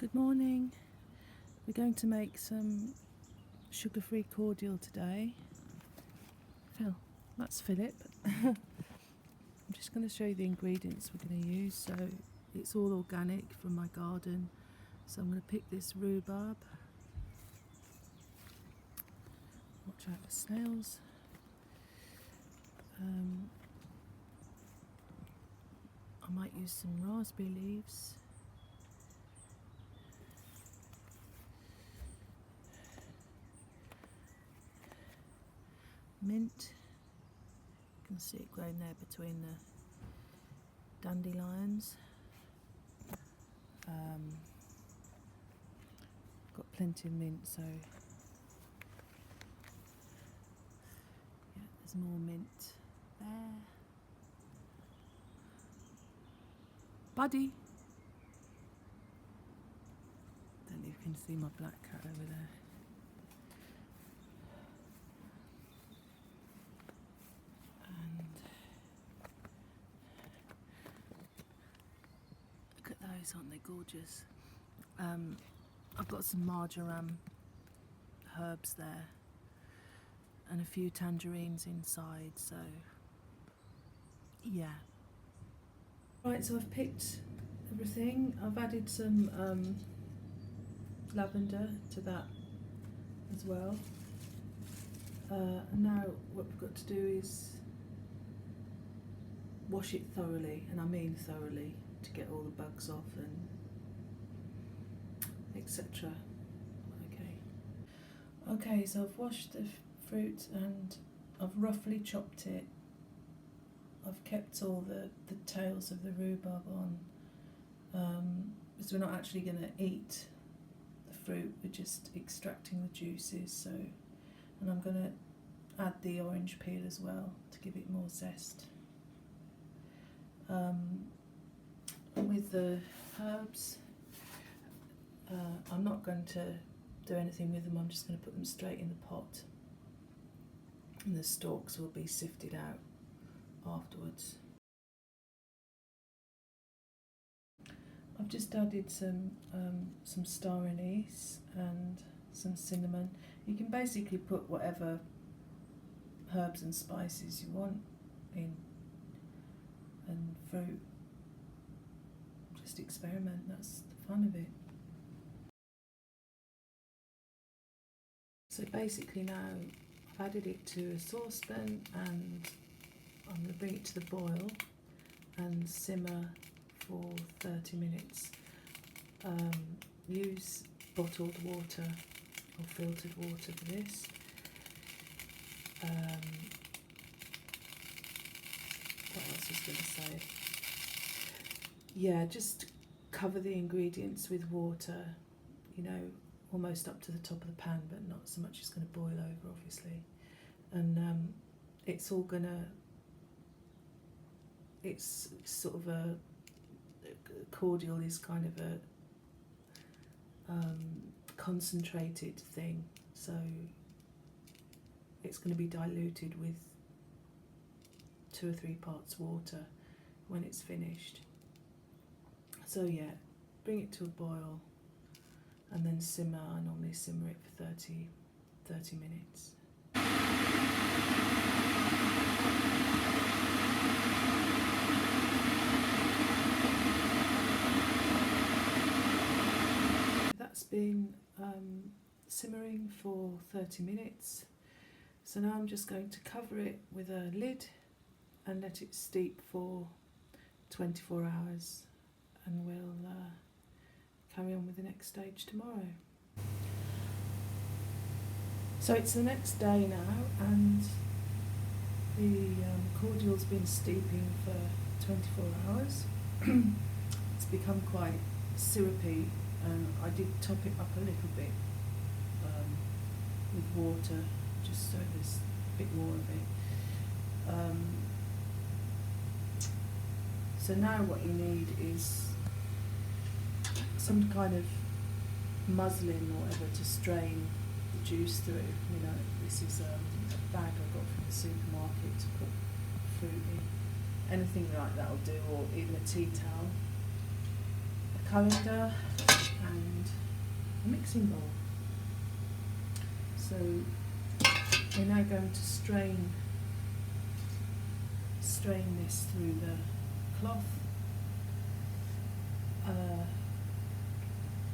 Good morning. We're going to make some sugar-free cordial today. Phil, that's Philip. I'm just going to show you the ingredients we're going to use. So it's all organic from my garden. So I'm going to pick this rhubarb. Watch out for snails. I might use some raspberry leaves. Mint. You can see it growing there between the dandelions. Got plenty of mint, so yeah, there's more mint there. Buddy! Don't know if you can see my black cat over there. Look at those, aren't they gorgeous? I've got some marjoram herbs there and a few tangerines inside, so yeah. Right, so I've picked everything. I've added some lavender to that as well. And now what we've got to do is wash it thoroughly, and I mean thoroughly, to get all the bugs off and etc. Okay, so I've washed the fruit and I've roughly chopped it. I've kept all the tails of the rhubarb on, because we're not actually going to eat the fruit, we're just extracting the juices. So, and I'm going to add the orange peel as well to give it more zest. And with the herbs, I'm not going to do anything with them, I'm just going to put them straight in the pot, and the stalks will be sifted out afterwards. I've just added some star anise and some cinnamon. You can basically put whatever herbs and spices you want in, and fruit. Just experiment, that's the fun of it. So basically now I've added it to a saucepan, and I'm going to bring it to the boil and simmer for 30 minutes. Use bottled water or filtered water for this. What else was I going to say? Yeah, just cover the ingredients with water, you know, almost up to the top of the pan, but not so much it's going to boil over, obviously. And it's all going to, it's sort of a cordial is kind of a concentrated thing, so it's going to be diluted with 2 or 3 parts water when it's finished. So yeah, bring it to a boil and then simmer. I normally simmer it for 30 minutes. That's been simmering for 30 minutes. So now I'm just going to cover it with a lid and let it steep for 24 hours, and we'll carry on with the next stage tomorrow. So it's the next day now, and the cordial's been steeping for 24 hours. It's become quite syrupy, and I did top it up a little bit with water, just so there's a bit more of it. So now what you need is some kind of muslin or whatever to strain the juice through. You know, this is a bag I got from the supermarket to put fruit in. Anything like that will do, or even a tea towel. A colander and a mixing bowl. So we're now going to strain this through the cloth.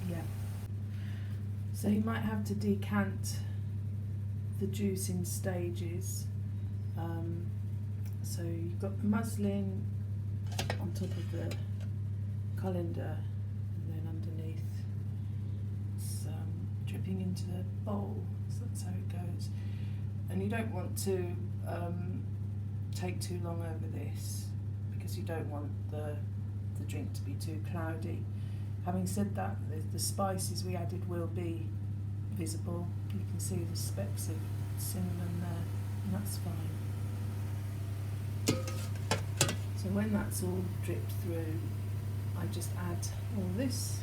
Yeah. So you might have to decant the juice in stages. So you've got the muslin on top of the colander, and then underneath it's dripping into the bowl. So that's how it goes. And you don't want to take too long over this, because you don't want the drink to be too cloudy. Having said that, the spices we added will be visible. You can see the specks of cinnamon there, and that's fine. So when that's all dripped through, I just add all this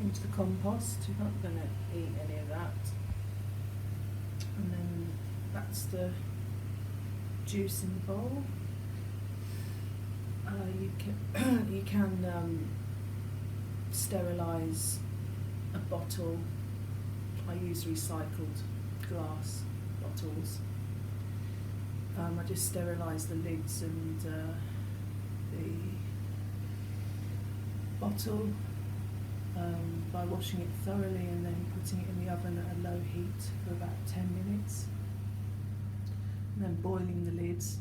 into the compost. You're not going to eat any of that. And then that's the juice in the bowl. You can sterilise a bottle. I use recycled glass bottles. I just sterilise the lids and the bottle by washing it thoroughly and then putting it in the oven at a low heat for about 10 minutes. And then boiling the lids.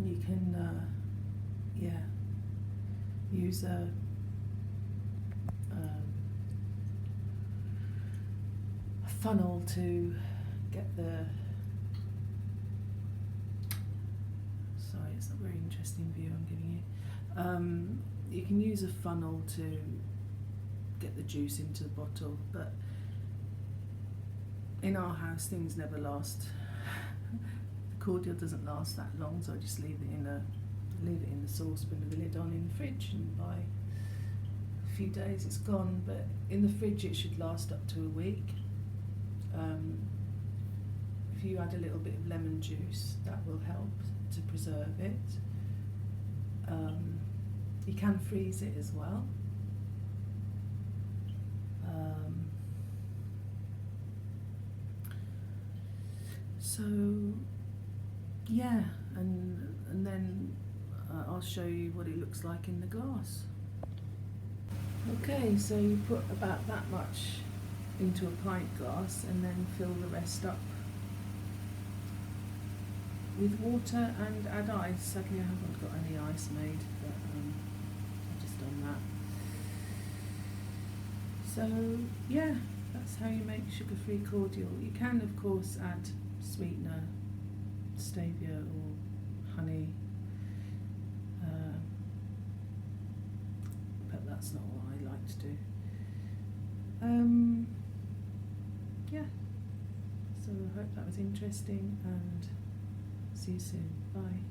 You can use a funnel to get the, sorry, it's not a very interesting view I'm giving you. You can use a funnel to get the juice into the bottle, but in our house things never last. The cordial doesn't last that long, so I just leave it in the saucepan with the lid on in the fridge, and by a few days it's gone. But in the fridge it should last up to a week. If you add a little bit of lemon juice, that will help to preserve it. You can freeze it as well. So yeah, and then I'll show you what it looks like in the glass. Okay, so you put about that much into a pint glass and then fill the rest up with water and add ice. Sadly I haven't got any ice made, but I've just done that. So yeah, that's how you make sugar-free cordial. You can of course add sweetener, stevia or honey, but that's not what I like to do. Yeah, so I hope that was interesting, and see you soon. Bye.